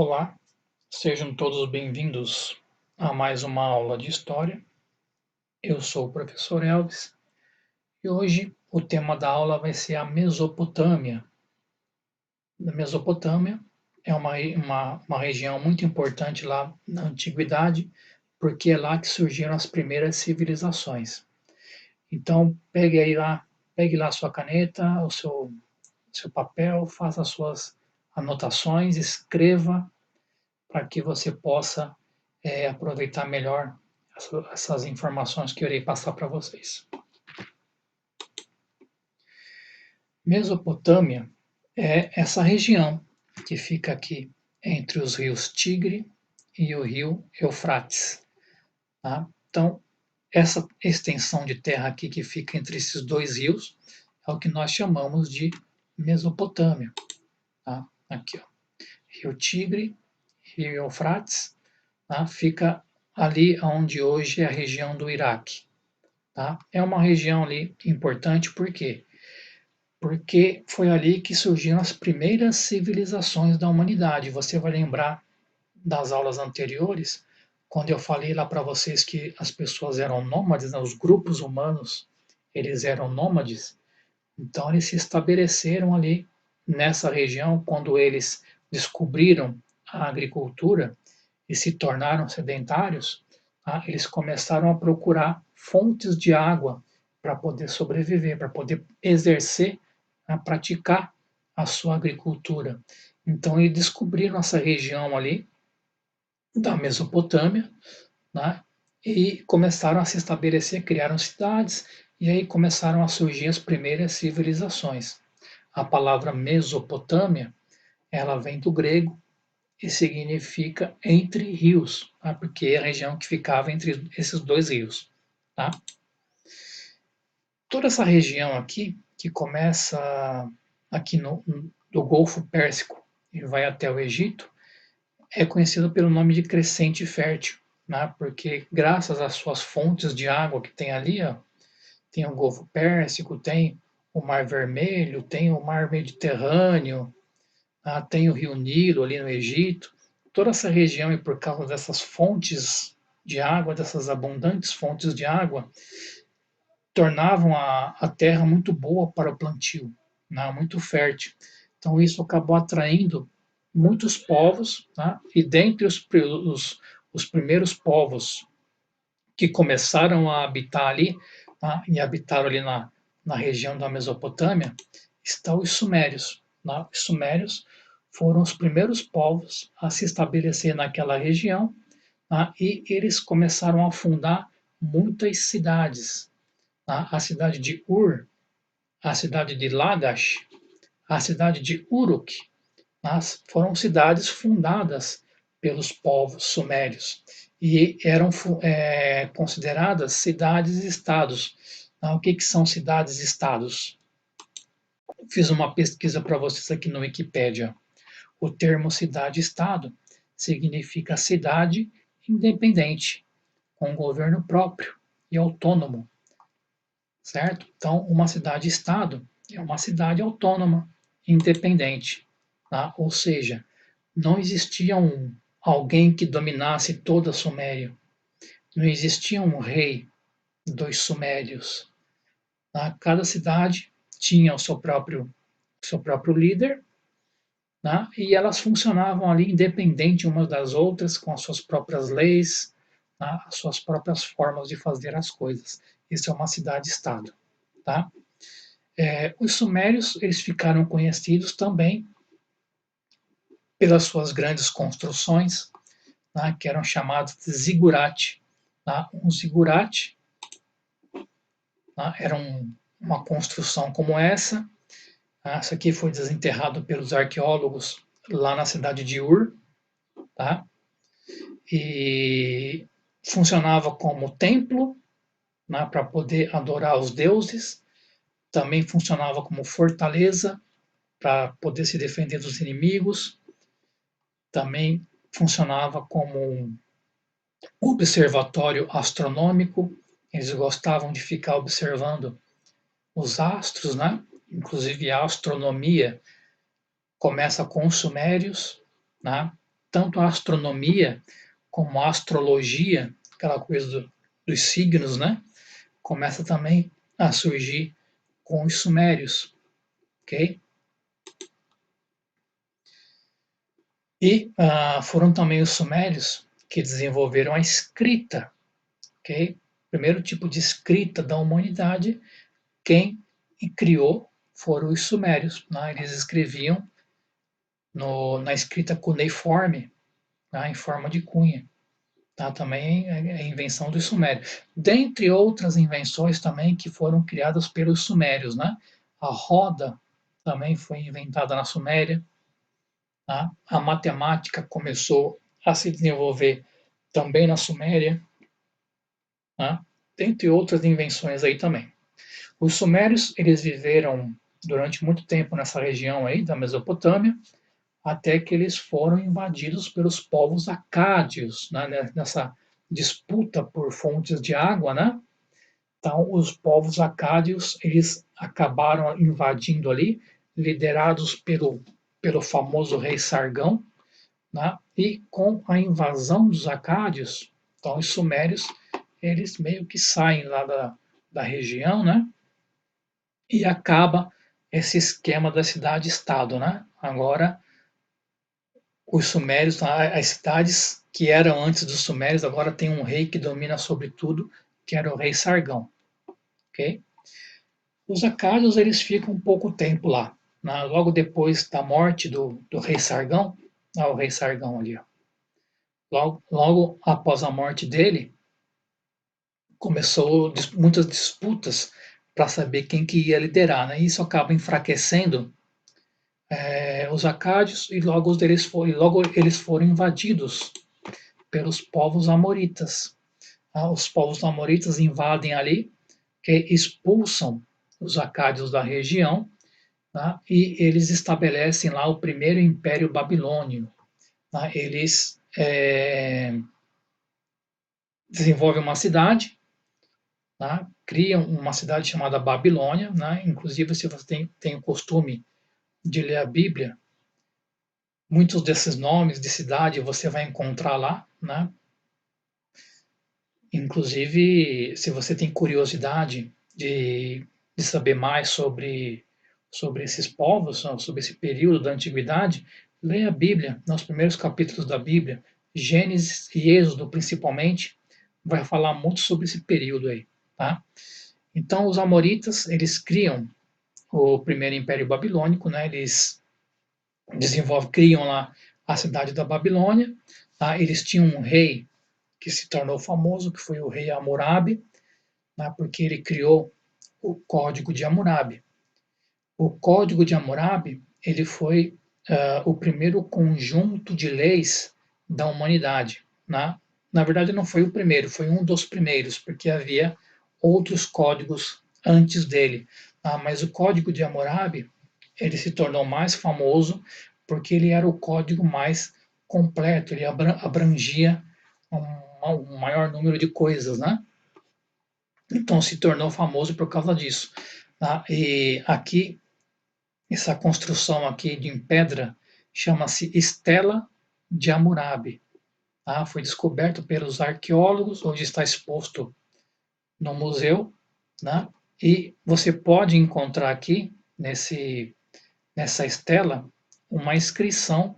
Olá, sejam todos bem-vindos a mais uma aula de História. Eu sou o professor Elvis e hoje o tema da aula vai ser a Mesopotâmia. A Mesopotâmia é uma região muito importante lá na Antiguidade, porque é lá que surgiram as primeiras civilizações. Então, pegue lá a sua caneta, seu papel, faça as suas anotações, escreva para que você possa aproveitar melhor essas informações que eu irei passar para vocês. Mesopotâmia é essa região que fica aqui entre os rios Tigre e o rio Eufrates. Tá? Então, essa extensão de terra aqui que fica entre esses dois rios é o que nós chamamos de Mesopotâmia. Tá? Aqui, ó. Rio Tigre, rio Eufrates, tá? Fica ali onde hoje é a região do Iraque. Tá? É uma região ali importante, por quê? Porque foi ali que surgiram as primeiras civilizações da humanidade. Você vai lembrar das aulas anteriores, quando eu falei lá para vocês que as pessoas eram nômades, né? Os grupos humanos, eles eram nômades, então eles se estabeleceram ali nessa região quando eles descobriram a agricultura e se tornaram sedentários. Tá? Eles começaram a procurar fontes de água para poder sobreviver, para poder exercer, praticar a sua agricultura. Então, eles descobriram essa região ali da Mesopotâmia, né? E começaram a se estabelecer, criaram cidades, e aí começaram a surgir as primeiras civilizações. A palavra Mesopotâmia, ela vem do grego e significa entre rios, tá? Porque é a região que ficava entre esses dois rios. Tá? Toda essa região aqui, que começa aqui do Golfo Pérsico e vai até o Egito, é conhecido pelo nome de Crescente Fértil, né? Porque graças às suas fontes de água que tem ali, ó, tem o Golfo Pérsico, tem o Mar Vermelho, tem o Mar Mediterrâneo, tem o Rio Nilo ali no Egito. Toda essa região, e por causa dessas fontes de água, dessas abundantes fontes de água, tornavam a terra muito boa para o plantio, né, muito fértil. Então isso acabou atraindo muitos povos, tá? E dentre os primeiros povos que começaram a habitar ali, tá? E habitaram ali na região da Mesopotâmia, estão os sumérios. Tá? Os sumérios foram os primeiros povos a se estabelecer naquela região, tá? E eles começaram a fundar muitas cidades. Tá? A cidade de Ur, a cidade de Lagash, a cidade de Uruk, tá? Foram cidades fundadas pelos povos sumérios e eram consideradas cidades-estados. Tá? O que são cidades-estados? Fiz uma pesquisa para vocês aqui no Wikipédia. O termo cidade-estado significa cidade independente, com governo próprio e autônomo, certo? Então, uma cidade-estado é uma cidade autônoma, independente, tá? Ou seja, não existia alguém que dominasse toda a Suméria, não existia um rei dos sumérios. Tá? Cada cidade tinha o seu próprio líder, né? E elas funcionavam ali independente umas das outras, com as suas próprias leis, tá? As suas próprias formas de fazer as coisas. Isso é uma cidade-estado. Tá? Os sumérios eles ficaram conhecidos também pelas suas grandes construções, tá? Que eram chamados de zigurate. Tá? Um zigurate, tá? Era uma construção como essa. Tá? Isso aqui foi desenterrado pelos arqueólogos lá na cidade de Ur. Tá? E funcionava como templo, né, para poder adorar os deuses. Também funcionava como fortaleza para poder se defender dos inimigos. Também funcionava como um observatório astronômico. Eles gostavam de ficar observando os astros, né? Inclusive a astronomia começa com os sumérios, né? tanto a astronomia como a astrologia, aquela coisa dos signos, né? Começa também a surgir com os sumérios, ok? E foram também os sumérios que desenvolveram a escrita, ok? Primeiro tipo de escrita da humanidade, quem criou foram os sumérios, né? Eles escreviam na escrita cuneiforme, tá? Em forma de cunha. Tá? Também é invenção dos sumérios. Dentre outras invenções também que foram criadas pelos sumérios, né? A roda também foi inventada na Suméria. Tá? A matemática começou a se desenvolver também na Suméria, tá? Dentre outras invenções aí também. Os sumérios, eles viveram durante muito tempo nessa região aí da Mesopotâmia, até que eles foram invadidos pelos povos acádios, né, nessa disputa por fontes de água, né? Então, os povos acádios, eles acabaram invadindo ali, liderados pelo famoso rei Sargão, né? E com a invasão dos acádios, então os sumérios, eles meio que saem lá da região, né? E acaba esse esquema da cidade-estado, né? Agora, os sumérios, as cidades que eram antes dos sumérios, agora tem um rei que domina sobre tudo, que era o rei Sargão, ok? Os acádios, eles ficam um pouco tempo lá, né? Logo depois da morte do rei Sargão, o rei Sargão ali, ó. Logo após a morte dele, começou muitas disputas para saber quem que ia liderar, né? Isso acaba enfraquecendo os acádios e logo eles foram invadidos pelos povos amoritas. Tá? Os povos amoritas invadem ali, que expulsam os acádios da região, tá? E eles estabelecem lá o primeiro império babilônio. Tá? Eles desenvolvem uma cidade, tá? Criam uma cidade chamada Babilônia, né? Inclusive, se você tem o costume de ler a Bíblia, muitos desses nomes de cidade você vai encontrar lá, né? Inclusive, se você tem curiosidade de saber mais sobre esses povos, sobre esse período da antiguidade, leia a Bíblia, nos primeiros capítulos da Bíblia, Gênesis e Êxodo principalmente, vai falar muito sobre esse período aí, tá? Então, os amoritas, eles criam o primeiro império babilônico, né? Eles criam lá a cidade da Babilônia, tá? Eles tinham um rei que se tornou famoso, que foi o rei Hammurabi, né? Porque ele criou o Código de Hammurabi. O Código de Hammurabi, ele foi o primeiro conjunto de leis da humanidade, né? Na verdade, não foi o primeiro, foi um dos primeiros, porque havia outros códigos antes dele. Tá? Mas o Código de Hammurabi, ele se tornou mais famoso porque ele era o código mais completo, ele abrangia um maior número de coisas, né? Então se tornou famoso por causa disso. Tá? E aqui, essa construção aqui em pedra chama-se Estela de Hammurabi. Tá? Foi descoberto pelos arqueólogos, hoje está exposto no museu, né? E você pode encontrar aqui nessa estela uma inscrição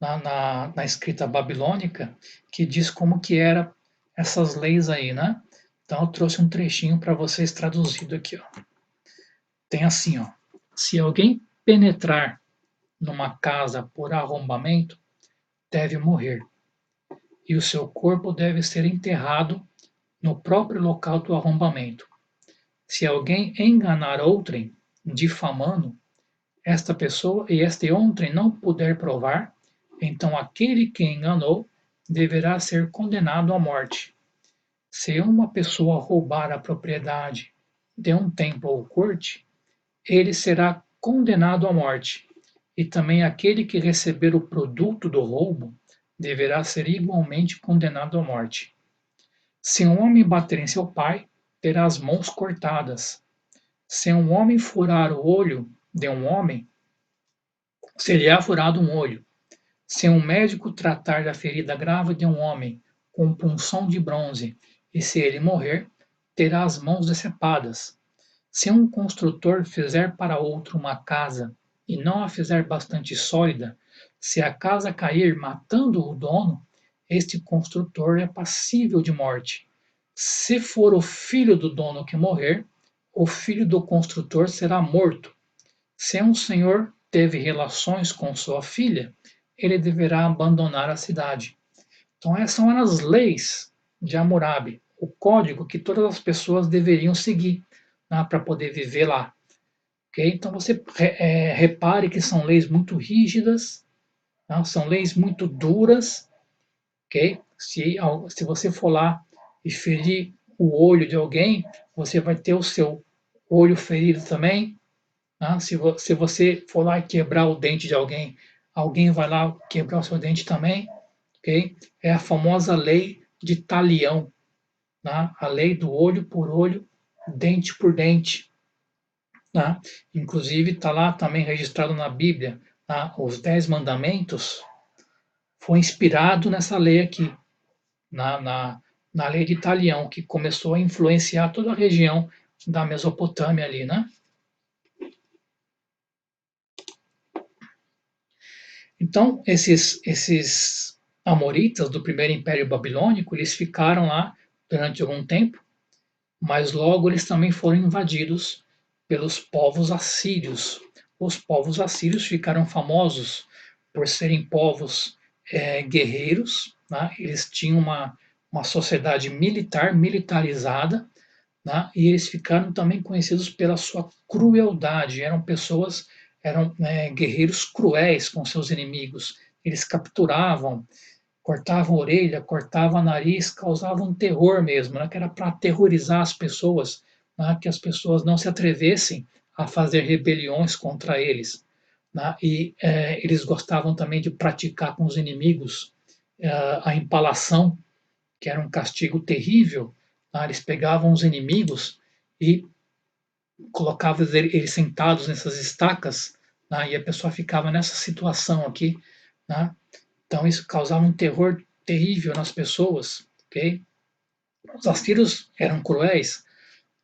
na escrita babilônica que diz como que era essas leis aí, né? Então eu trouxe um trechinho para vocês traduzido aqui, ó. Tem assim, ó: se alguém penetrar numa casa por arrombamento, deve morrer, e o seu corpo deve ser enterrado no próprio local do arrombamento. Se alguém enganar outrem, difamando, esta pessoa e este outrem não puder provar, então aquele que enganou deverá ser condenado à morte. Se uma pessoa roubar a propriedade de um templo ou corte, ele será condenado à morte. E também aquele que receber o produto do roubo deverá ser igualmente condenado à morte. Se um homem bater em seu pai, terá as mãos cortadas. Se um homem furar o olho de um homem, se lhe há furado um olho. Se um médico tratar da ferida grave de um homem com punção de bronze, e se ele morrer, terá as mãos decepadas. Se um construtor fizer para outro uma casa e não a fizer bastante sólida, se a casa cair matando o dono, este construtor é passível de morte. Se for o filho do dono que morrer, o filho do construtor será morto. Se um senhor teve relações com sua filha, ele deverá abandonar a cidade. Então, essas são as leis de Hammurabi, o código que todas as pessoas deveriam seguir, né, para poder viver lá. Okay? Então, você repare que são leis muito rígidas, né, são leis muito duras. Okay? Se você for lá e ferir o olho de alguém, você vai ter o seu olho ferido também. Né? Se você for lá e quebrar o dente de alguém, alguém vai lá quebrar o seu dente também. Okay? É a famosa lei de Talião, né? A lei do olho por olho, dente por dente. Né? Inclusive está lá também registrado na Bíblia, tá? Os 10 mandamentos foi inspirado nessa lei aqui, na lei de Talião, que começou a influenciar toda a região da Mesopotâmia ali, né? Então, esses amoritas do primeiro Império Babilônico, eles ficaram lá durante algum tempo, mas logo eles também foram invadidos pelos povos assírios. Os povos assírios ficaram famosos por serem povos guerreiros, né? Eles tinham uma sociedade militar, militarizada, né? E eles ficaram também conhecidos pela sua crueldade. Eram pessoas, eram guerreiros cruéis com seus inimigos. Eles capturavam, cortavam a orelha, cortavam o nariz, causavam terror mesmo, né? Que era para aterrorizar as pessoas, né? Que as pessoas não se atrevessem a fazer rebeliões contra eles. Né? E eles gostavam também de praticar com os inimigos a empalação, que era um castigo terrível. Né? Eles pegavam os inimigos e colocavam eles sentados nessas estacas, né? E a pessoa ficava nessa situação aqui. Né? Então isso causava um terror terrível nas pessoas, ok? Os assírios eram cruéis,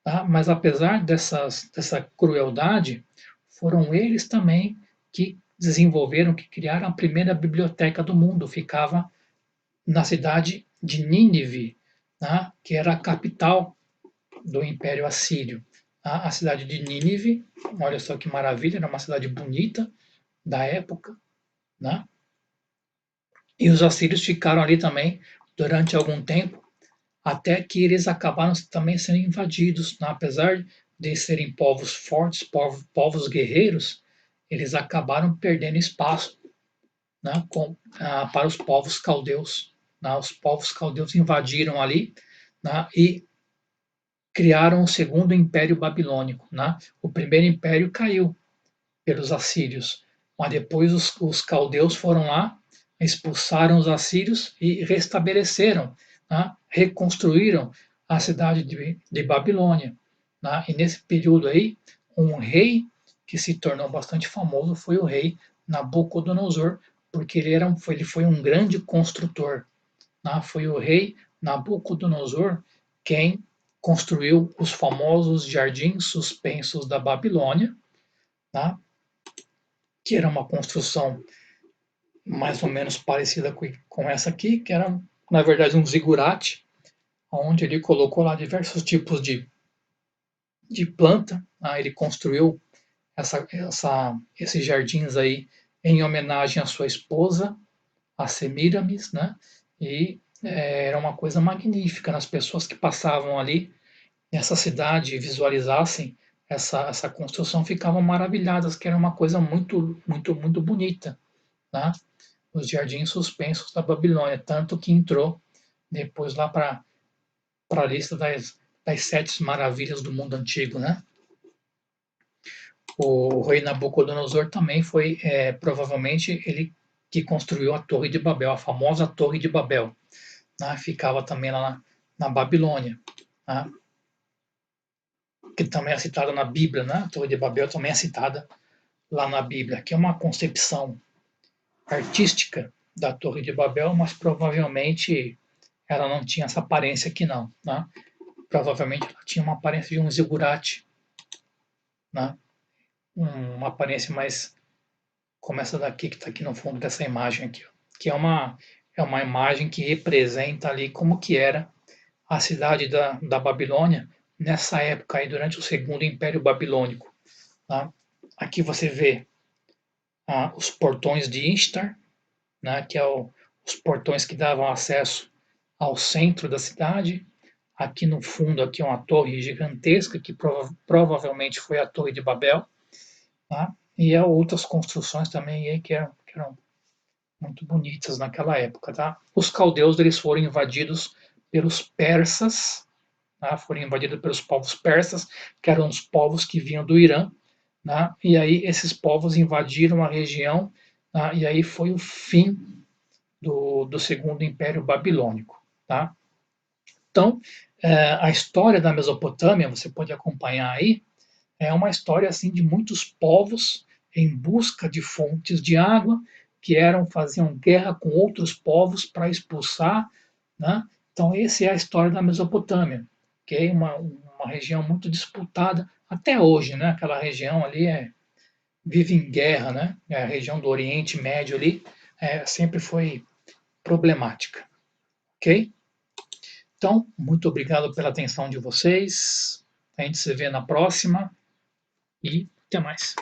tá? Mas apesar dessa crueldade, foram eles também que desenvolveram, que criaram a primeira biblioteca do mundo. Ficava na cidade de Nínive, tá? Que era a capital do Império Assírio. Tá? A cidade de Nínive, olha só que maravilha, era uma cidade bonita da época, né? E os assírios ficaram ali também durante algum tempo, até que eles acabaram também sendo invadidos. Né? Apesar de serem povos fortes, povos guerreiros, eles acabaram perdendo espaço, né, para os povos caldeus. Né? Os povos caldeus invadiram ali, né, e criaram o segundo império babilônico. Né? O primeiro império caiu pelos assírios, mas depois os caldeus foram lá, expulsaram os assírios e restabeleceram, né? Reconstruíram a cidade de Babilônia. Né? E nesse período aí, um rei que se tornou bastante famoso foi o rei Nabucodonosor, porque ele foi um grande construtor. Né? Foi o rei Nabucodonosor quem construiu os famosos jardins suspensos da Babilônia, tá? Que era uma construção mais ou menos parecida com essa aqui, que era, na verdade, um zigurate, onde ele colocou lá diversos tipos de planta. Né? Ele construiu esses jardins aí em homenagem à sua esposa, a Semiramis, né? E era uma coisa magnífica. As pessoas que passavam ali nessa cidade e visualizassem essa construção ficavam maravilhadas, que era uma coisa muito, muito, muito bonita. Né? Os jardins suspensos da Babilônia, tanto que entrou depois lá para a lista das 7 maravilhas do mundo antigo. Né? O rei Nabucodonosor também foi, provavelmente, ele que construiu a Torre de Babel, a famosa Torre de Babel. Né? Ficava também lá na Babilônia. Né? Que também é citada na Bíblia. Né? A Torre de Babel também é citada lá na Bíblia, que é uma concepção artística da Torre de Babel, mas provavelmente ela não tinha essa aparência aqui não, né? Provavelmente ela tinha uma aparência de um zigurate, né? Uma aparência mais como essa daqui que está aqui no fundo dessa imagem aqui, ó, que é uma imagem que representa ali como que era a cidade da Babilônia nessa época aí, durante o Segundo Império Babilônico. Tá? Aqui você vê os portões de Ishtar, né, que é os portões que davam acesso ao centro da cidade. Aqui no fundo aqui é uma torre gigantesca que provavelmente foi a Torre de Babel. Tá? E há outras construções também aí que eram muito bonitas naquela época. Tá? Os caldeus eles foram invadidos pelos persas, tá? Foram invadidos pelos povos persas, que eram os povos que vinham do Irã. Tá? E aí esses povos invadiram a região, tá? E aí foi o fim do Segundo Império Babilônico. Tá? Então, a história da Mesopotâmia, você pode acompanhar aí, é uma história assim de muitos povos em busca de fontes de água que faziam guerra com outros povos para expulsar, né? Então essa é a história da Mesopotâmia, que é uma região muito disputada até hoje, né? Aquela região ali vive em guerra, né? A região do Oriente Médio ali sempre foi problemática, ok? Então, muito obrigado pela atenção de vocês. A gente se vê na próxima e até mais.